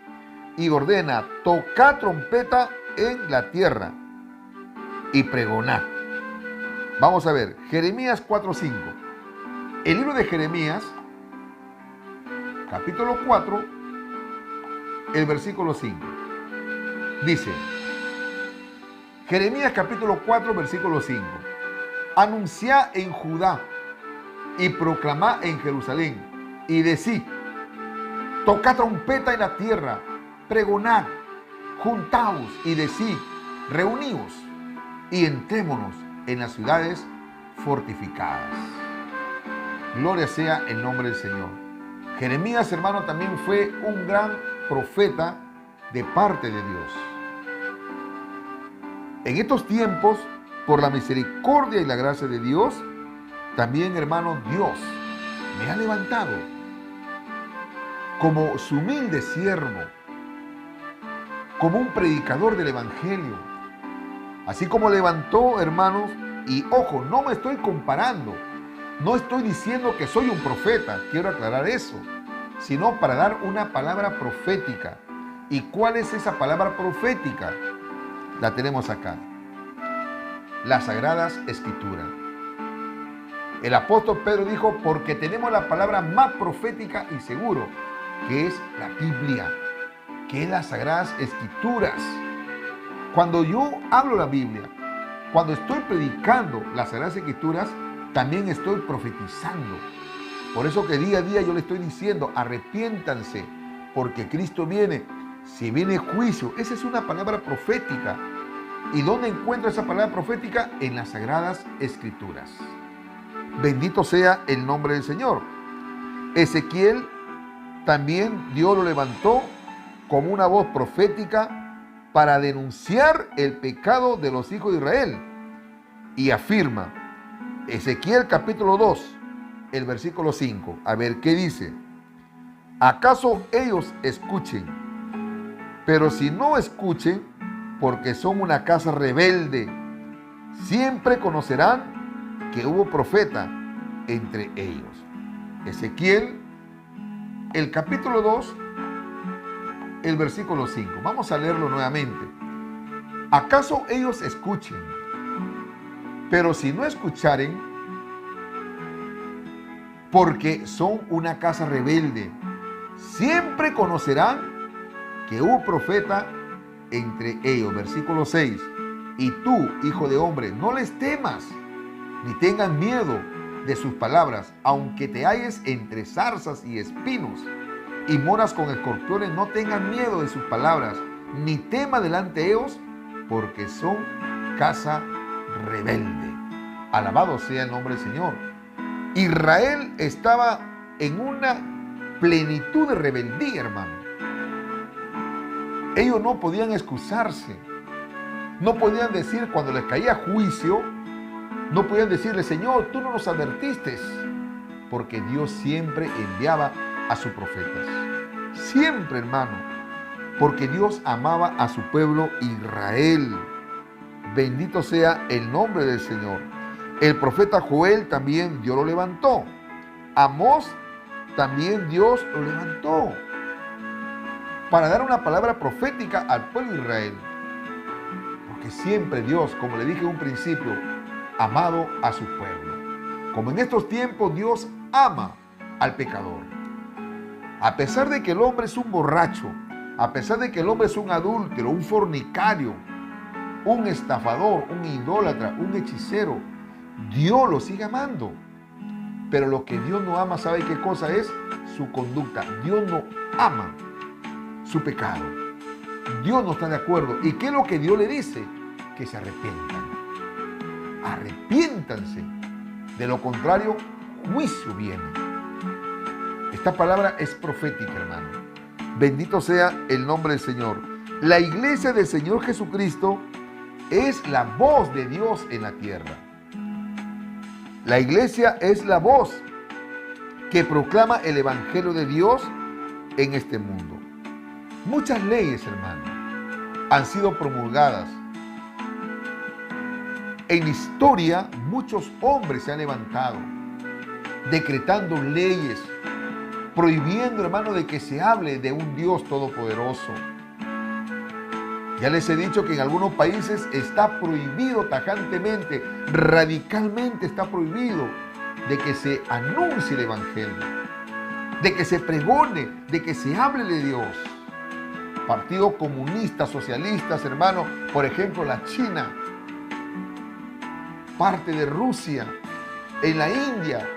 y ordena: tocad trompeta en la tierra y pregonad. Vamos a ver, Jeremías 4:5. El libro de Jeremías, capítulo 4, el versículo 5. Dice, Jeremías capítulo 4, versículo 5. Anunciad en Judá y proclamad en Jerusalén y decid: tocad trompeta en la tierra, pregonad, juntaos y decid: reuníos y entrémonos en las ciudades fortificadas. Gloria sea el nombre del Señor. Jeremías, hermano, también fue un gran profeta de parte de Dios. En estos tiempos, por la misericordia y la gracia de Dios, también, hermano, Dios me ha levantado como su humilde siervo, como un predicador del Evangelio. Así como levantó, hermanos, y ojo, no me estoy comparando, no estoy diciendo que soy un profeta, quiero aclarar eso, sino para dar una palabra profética. ¿Y cuál es esa palabra profética? La tenemos acá: las Sagradas Escrituras. El apóstol Pedro dijo: porque tenemos la palabra más profética y seguro, que es la Biblia, que es las Sagradas Escrituras. Cuando yo hablo la Biblia, cuando estoy predicando las Sagradas Escrituras, también estoy profetizando. Por eso que día a día yo le estoy diciendo: arrepiéntanse, porque Cristo viene. Si viene juicio, esa es una palabra profética. ¿Y dónde encuentro esa palabra profética? En las Sagradas Escrituras. Bendito sea el nombre del Señor. Ezequiel también Dios lo levantó como una voz profética para denunciar el pecado de los hijos de Israel. Y afirma, Ezequiel capítulo 2, el versículo 5. A ver, ¿qué dice? ¿Acaso ellos escuchen? Pero si no escuchen, porque son una casa rebelde, siempre conocerán que hubo profeta entre ellos. Ezequiel, el capítulo 2, el versículo 5. Vamos a leerlo nuevamente. ¿Acaso ellos escuchen? Pero si no escucharen, porque son una casa rebelde, siempre conocerán que hubo profeta entre ellos. Versículo 6. Y tú, hijo de hombre, no les temas, ni tengan miedo de sus palabras, aunque te halles entre zarzas y espinos, y moras con escorpiones, no tengan miedo de sus palabras, ni tema delante de ellos, porque son casa rebelde. Alabado sea el nombre del Señor. Israel estaba en una plenitud de rebeldía, hermano. Ellos no podían excusarse, no podían decir cuando les caía juicio, no podían decirle: Señor, tú no nos advertiste, porque Dios siempre enviaba a sus profetas. Siempre, hermano, porque Dios amaba a su pueblo Israel. Bendito sea el nombre del Señor. El profeta Joel también Dios lo levantó. Amós también Dios lo levantó para dar una palabra profética al pueblo de Israel. Porque siempre Dios, como le dije en un principio, amado a su pueblo. Como en estos tiempos Dios ama al pecador. A pesar de que el hombre es un borracho, a pesar de que el hombre es un adúltero, un fornicario, un estafador, un idólatra, un hechicero, Dios lo sigue amando. Pero lo que Dios no ama, ¿sabe qué cosa es? Su conducta. Dios no ama su pecado. Dios no está de acuerdo. ¿Y qué es lo que Dios le dice? Que se arrepientan. Arrepiéntanse. De lo contrario, juicio viene. Esta palabra es profética, hermano. Bendito sea el nombre del Señor. La iglesia del Señor Jesucristo es la voz de Dios en la tierra. La iglesia es la voz que proclama el Evangelio de Dios en este mundo. Muchas leyes, hermano, han sido promulgadas. En la historia, muchos hombres se han levantado, decretando leyes, prohibiendo, hermano, de que se hable de un Dios todopoderoso. Ya les he dicho que en algunos países está prohibido tajantemente, radicalmente está prohibido de que se anuncie el Evangelio, de que se pregone, de que se hable de Dios. Partidos comunistas, socialistas, hermano, por ejemplo, la China, parte de Rusia, en la India,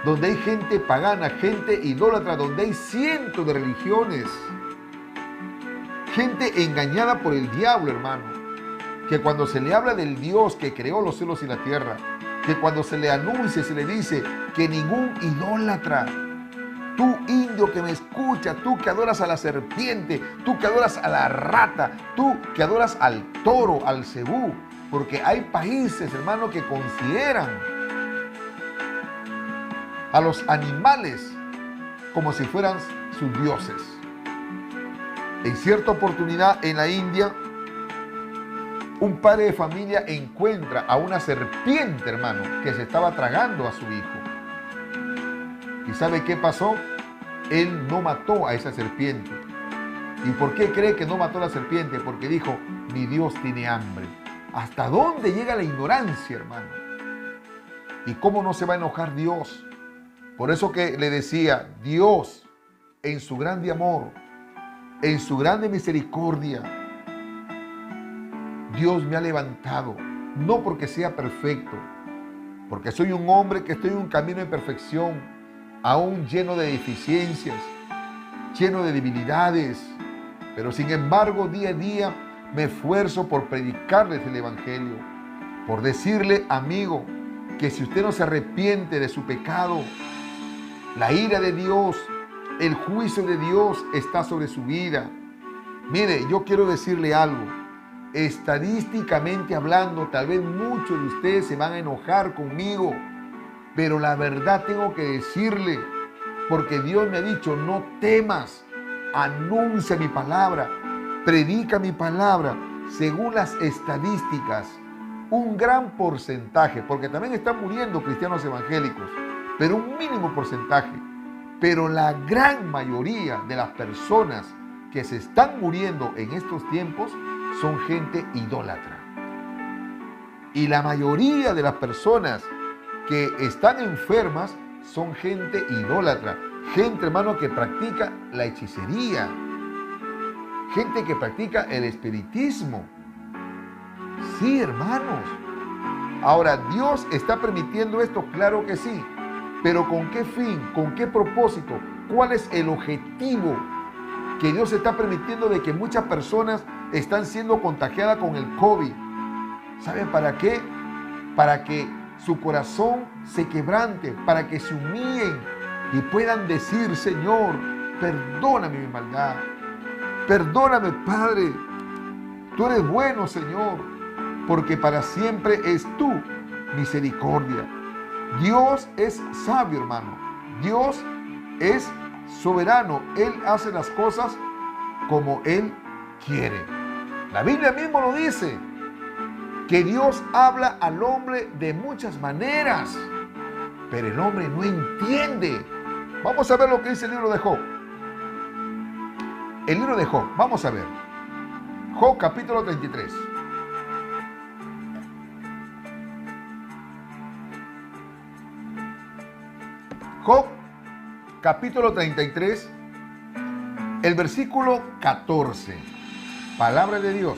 donde hay gente pagana, gente idólatra, donde hay cientos de religiones, gente engañada por el diablo, hermano, que cuando se le habla del Dios que creó los cielos y la tierra, que cuando se le anuncia, se le dice que ningún idólatra, tú indio que me escucha, tú que adoras a la serpiente, tú que adoras a la rata, tú que adoras al toro, al cebú, porque hay países, hermano, que consideran a los animales como si fueran sus dioses. En cierta oportunidad en la India, un padre de familia encuentra a una serpiente, hermano, que se estaba tragando a su hijo. ¿Y sabe qué pasó? Él no mató a esa serpiente. ¿Y por qué cree que no mató a la serpiente? Porque dijo, mi Dios tiene hambre. ¿Hasta dónde llega la ignorancia, hermano? ¿Y cómo no se va a enojar Dios? Por eso que le decía, Dios, en su grande amor, en su grande misericordia, Dios me ha levantado, no porque sea perfecto, porque soy un hombre que estoy en un camino de perfección, aún lleno de deficiencias, lleno de debilidades, pero sin embargo día a día me esfuerzo por predicarles el Evangelio, por decirle, amigo, que si usted no se arrepiente de su pecado, la ira de Dios, el juicio de Dios está sobre su vida. Mire, yo quiero decirle algo. Estadísticamente hablando, tal vez muchos de ustedes se van a enojar conmigo, pero la verdad tengo que decirle, porque Dios me ha dicho, no temas, anuncia mi palabra, predica mi palabra. Según las estadísticas, un gran porcentaje, porque también están muriendo cristianos evangélicos, pero un mínimo porcentaje, pero la gran mayoría de las personas que se están muriendo en estos tiempos son gente idólatra. Y la mayoría de las personas que están enfermas son gente idólatra, gente, hermano, que practica la hechicería, gente que practica el espiritismo. Sí, hermanos. Ahora, ¿Dios está permitiendo esto? Claro que sí. Pero ¿con qué fin? ¿Con qué propósito? ¿Cuál es el objetivo que Dios está permitiendo de que muchas personas están siendo contagiadas con el COVID? ¿Sabe para qué? Para que su corazón se quebrante, para que se humillen y puedan decir, Señor, perdóname mi maldad. Perdóname, Padre. Tú eres bueno, Señor, porque para siempre es tu misericordia. Dios es sabio, hermano. Dios es soberano. Él hace las cosas como Él quiere. La Biblia mismo lo dice, que Dios habla al hombre de muchas maneras, pero el hombre no entiende. Vamos a ver lo que dice el libro de Job. El libro de Job, vamos a ver. Job capítulo 33. Job capítulo 33, el versículo 14. Palabra de Dios.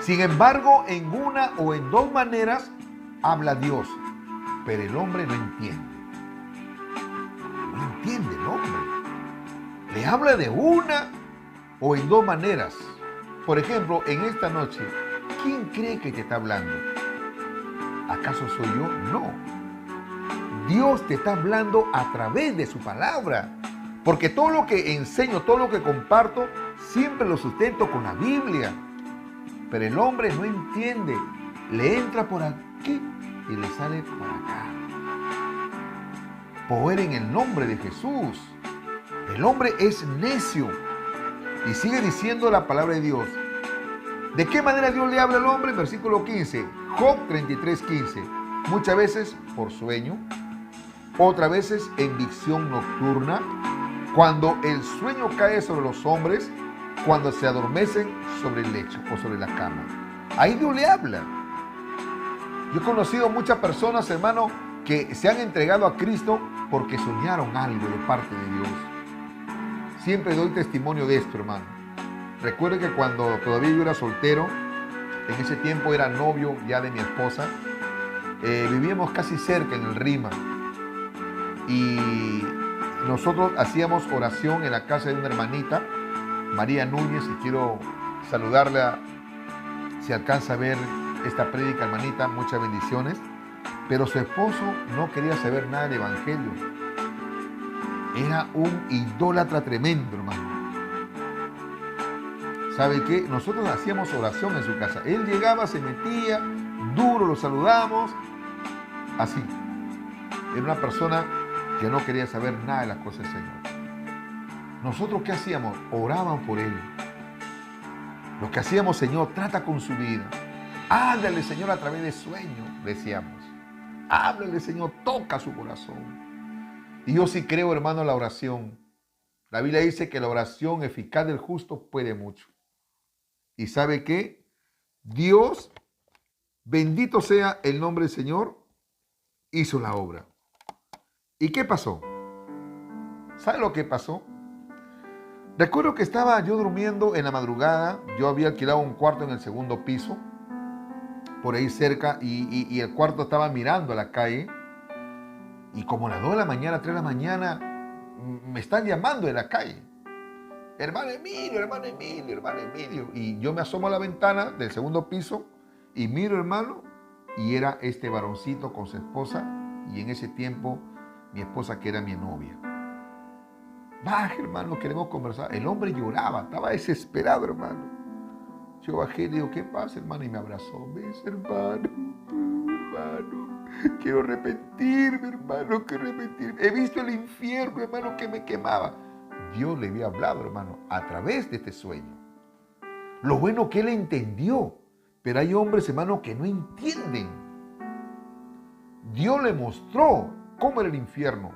Sin embargo, en una o en dos maneras habla Dios, pero el hombre no entiende. No entiende el hombre. Le habla de una o en dos maneras. Por ejemplo, en esta noche, ¿quién cree que te está hablando? ¿Acaso soy yo? No. Dios te está hablando a través de su palabra. Porque todo lo que enseño, todo lo que comparto, siempre lo sustento con la Biblia. Pero el hombre no entiende. Le entra por aquí y le sale por acá. poder en el nombre de Jesús. El hombre es necio. Y sigue diciendo la palabra de Dios. ¿De qué manera Dios le habla al hombre? Versículo 15. Job 33:15. Muchas veces por sueño, otras veces en visión nocturna, cuando el sueño cae sobre los hombres, cuando se adormecen sobre el lecho o sobre la cama. Ahí Dios le habla. Yo he conocido muchas personas, hermano, que se han entregado a Cristo porque soñaron algo de parte de Dios. Siempre doy testimonio de esto, hermano. Recuerdo que cuando todavía yo era soltero, en ese tiempo era novio ya de mi esposa, vivíamos casi cerca en el Rima. Y nosotros hacíamos oración en la casa de una hermanita, María Núñez, y quiero saludarla si alcanza a ver esta prédica, hermanita, muchas bendiciones. Pero su esposo no quería saber nada del evangelio. Era un idólatra tremendo, hermano. ¿Sabe qué? Nosotros hacíamos oración en su casa. Él llegaba, se metía, duro, lo saludamos, así. Era una persona que no quería saber nada de las cosas del Señor. ¿Nosotros qué hacíamos? Oraban por él. Lo que hacíamos, Señor, trata con su vida. Háblale, Señor, a través de sueños, decíamos. Háblale, Señor, toca su corazón. Y yo sí creo, hermano, en la oración. La Biblia dice que la oración eficaz del justo puede mucho. ¿Y sabe qué? Dios, bendito sea el nombre del Señor, hizo la obra. ¿Y qué pasó? ¿Sabe lo que pasó? Recuerdo que estaba yo durmiendo en la madrugada. Yo había alquilado un cuarto en el segundo piso, por ahí cerca, y el cuarto estaba mirando a la calle. Y como a las 2 de la mañana, 3 de la mañana, me están llamando de la calle. Hermano Emilio, hermano Emilio, hermano Emilio. Y yo me asomo a la ventana del segundo piso y miro, hermano, y era este varoncito con su esposa, y en ese tiempo mi esposa, que era mi novia. Baje, hermano, queremos conversar. El hombre lloraba, estaba desesperado, hermano. Yo bajé y le digo, ¿qué pasa, hermano? Y me abrazó. ¿Ves, hermano? Hermano, quiero arrepentirme, hermano, quiero arrepentirme. He visto el infierno, hermano, que me quemaba. Dios le había hablado, hermano, a través de este sueño. Lo bueno que él entendió, pero hay hombres, hermano, que no entienden. Dios le mostró cómo era el infierno.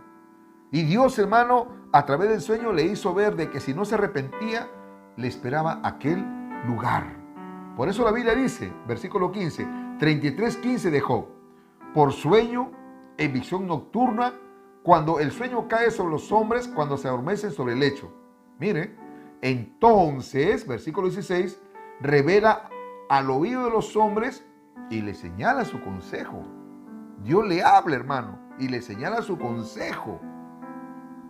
Y Dios, hermano, a través del sueño le hizo ver de que si no se arrepentía, le esperaba aquel lugar. Por eso la Biblia dice, versículo 15, 33:15 de Job, por sueño, en visión nocturna, cuando el sueño cae sobre los hombres, cuando se adormecen sobre el lecho. Mire, entonces, versículo 16, revela al oído de los hombres y le señala su consejo. Dios le habla, hermano, y le señala su consejo.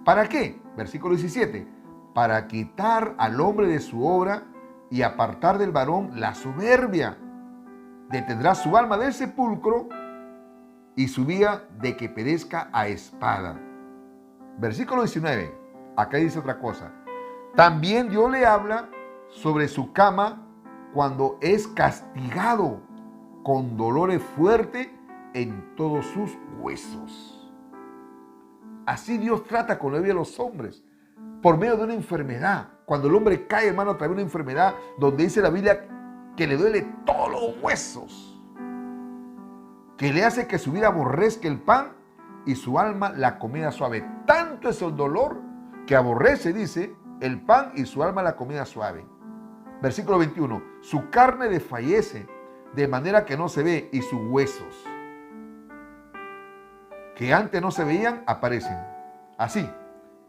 ¿Para qué? Versículo 17, para quitar al hombre de su obra y apartar del varón la soberbia. Detendrá su alma del sepulcro y su vida de que perezca a espada. Versículo 19. Acá dice otra cosa. También Dios le habla sobre su cama cuando es castigado con dolores fuertes en todos sus huesos. Así Dios trata con la vida de los hombres, por medio de una enfermedad. Cuando el hombre cae, hermano, a través de una enfermedad donde dice la Biblia que le duele todos los huesos, que le hace que su vida aborrezca el pan y su alma la comida suave. Tanto es el dolor que aborrece, dice, el pan y su alma la comida suave. Versículo 21. Su carne desfallece de manera que no se ve, y sus huesos, que antes no se veían, aparecen. Así,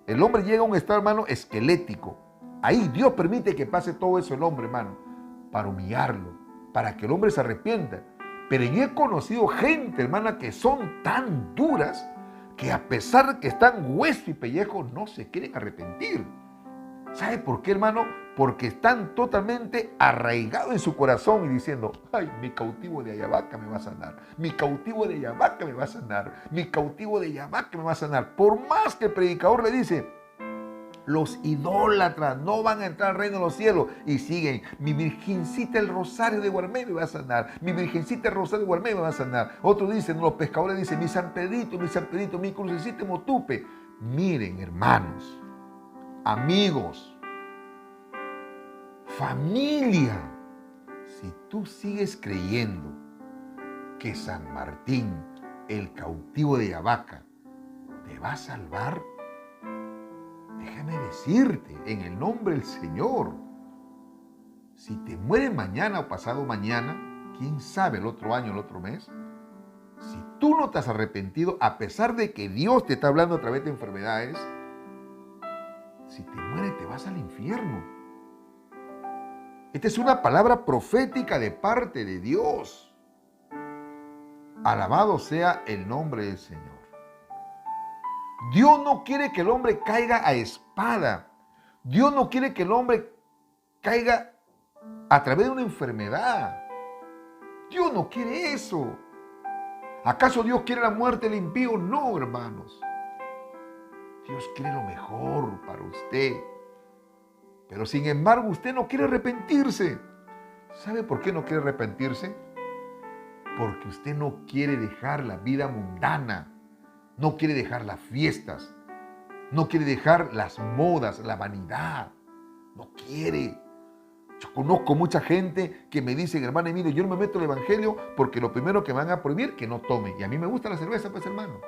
el hombre llega a un estado, hermano, esquelético. Ahí Dios permite que pase todo eso el hombre, hermano, para humillarlo, para que el hombre se arrepienta. Pero yo he conocido gente, hermana, que son tan duras que a pesar de que están hueso y pellejo, no se quieren arrepentir. ¿Sabe por qué, hermano? Porque están totalmente arraigados en su corazón y diciendo, ay, mi cautivo de Ayabaca me va a sanar, mi cautivo de Ayabaca me va a sanar, mi cautivo de Ayabaca me va a sanar. Por más que el predicador le dice, Los idólatras no van a entrar al reino de los cielos. Y siguen, mi virgencita el rosario de Guarmey me va a sanar. Mi virgencita el rosario de Guarmey me va a sanar. Otros dicen, los pescadores dicen, mi San Pedrito, mi crucecita motupe. Miren, hermanos, amigos, familia, si tú sigues creyendo que San Martín, el cautivo de Yabaca, te va a salvar, déjame decirte, en el nombre del Señor, si te mueres mañana o pasado mañana, quién sabe el otro año, el otro mes, si tú no te has arrepentido, a pesar de que Dios te está hablando a través de enfermedades, si te mueres te vas al infierno. Esta es una palabra profética de parte de Dios. Alabado sea el nombre del Señor. Dios no quiere que el hombre caiga a espada. Dios no quiere que el hombre caiga a través de una enfermedad. Dios no quiere eso. ¿Acaso Dios quiere la muerte del impío? No, hermanos. Dios quiere lo mejor para usted. Pero sin embargo, usted no quiere arrepentirse. ¿Sabe por qué no quiere arrepentirse? Porque usted no quiere dejar la vida mundana. No quiere dejar las fiestas. No quiere dejar las modas, la vanidad. No quiere. Yo conozco mucha gente que me dice, hermano Emilio, yo no me meto en el evangelio porque lo primero que me van a prohibir que no tome. Y a mí me gusta la cerveza, pues, hermano.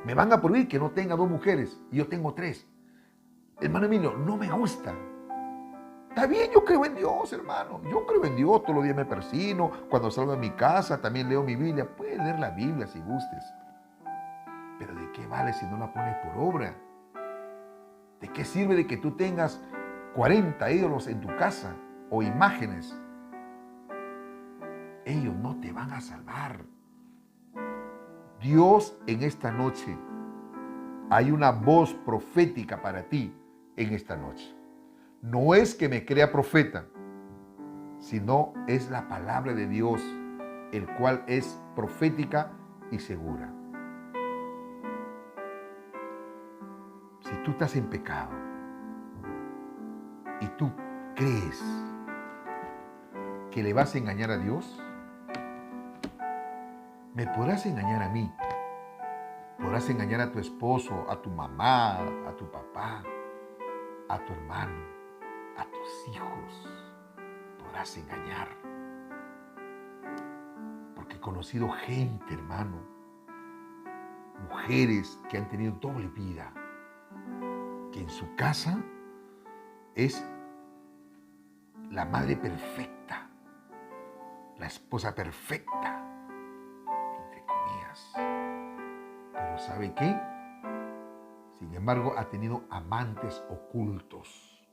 Me van a prohibir que no tenga 2 mujeres y yo tengo 3. Hermano Emilio, no me gusta. Está bien, yo creo en Dios, hermano. Yo creo en Dios, todos los días me persino. Cuando salgo de mi casa también leo mi Biblia. Puedes leer la Biblia si gustes. Pero ¿de qué vale si no la pones por obra? ¿De qué sirve de que tú tengas 40 ídolos en tu casa o imágenes? Ellos no te van a salvar. Dios, en esta noche, hay una voz profética para ti en esta noche. No es que me crea profeta, sino es la palabra de Dios, el cual es profética y segura. Si tú estás en pecado y tú crees que le vas a engañar a Dios, me podrás engañar a mí, podrás engañar a tu esposo, a tu mamá, a tu papá, a tu hermano, a tus hijos, podrás engañar. Porque he conocido gente, hermano, mujeres que han tenido doble vida, que en su casa es la madre perfecta, la esposa perfecta, entre comillas. Pero ¿sabe qué? Sin embargo, ha tenido amantes ocultos,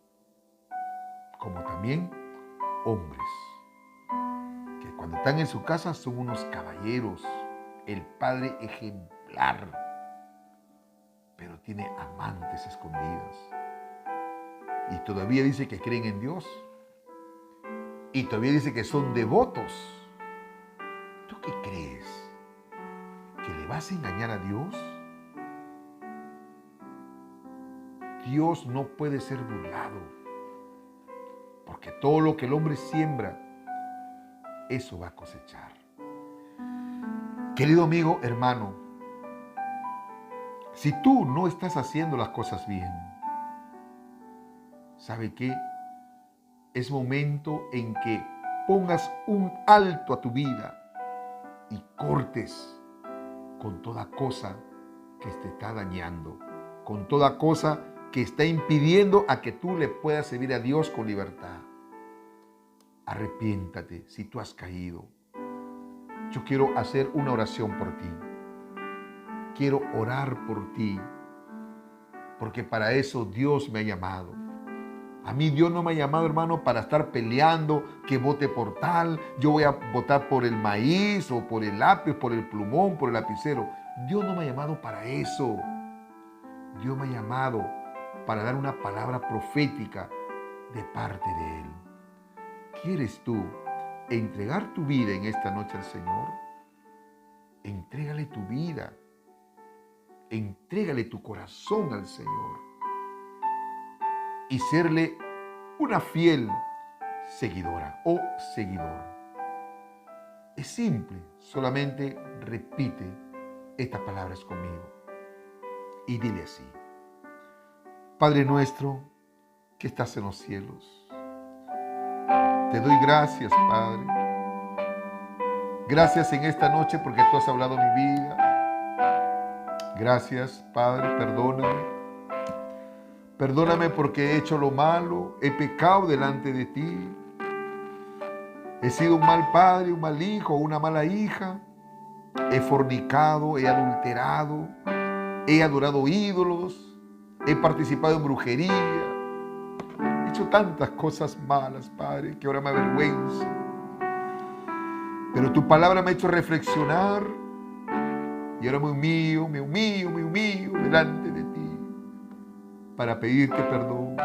como también hombres, que cuando están en su casa son unos caballeros, el padre ejemplar, pero tiene amantes escondidas. Y todavía dice que creen en Dios. Y todavía dice que son devotos. ¿Tú qué crees? ¿Que le vas a engañar a Dios? Dios no puede ser burlado. Porque todo lo que el hombre siembra, eso va a cosechar. Querido amigo, hermano, si tú no estás haciendo las cosas bien, ¿sabe qué? Es momento en que pongas un alto a tu vida y cortes con toda cosa que te está dañando, con toda cosa que está impidiendo a que tú le puedas servir a Dios con libertad. Arrepiéntate si tú has caído. Yo quiero hacer una oración por ti. Quiero orar por ti, porque para eso Dios me ha llamado. A mí Dios no me ha llamado, hermano, para estar peleando, que vote por tal, yo voy a votar por el maíz o por el lápiz, por el plumón, por el lapicero. Dios no me ha llamado para eso. Dios me ha llamado para dar una palabra profética de parte de Él. ¿Quieres tú entregar tu vida en esta noche al Señor? Entrégale tu vida. Entrégale tu corazón al Señor. y serle una fiel seguidora o seguidor. Es simple, solamente repite estas palabras conmigo y dile así: Padre nuestro que estás en los cielos, te doy gracias, Padre. Gracias en esta noche porque tú has hablado mi vida. Gracias, Padre, perdóname. Perdóname porque he hecho lo malo, he pecado delante de ti. He sido un mal padre, un mal hijo, una mala hija. He fornicado, he adulterado, he adorado ídolos, he participado en brujería. He hecho tantas cosas malas, Padre, que ahora me avergüenzo. Pero tu palabra me ha hecho reflexionar y ahora me humillo delante de ti para pedirte perdón.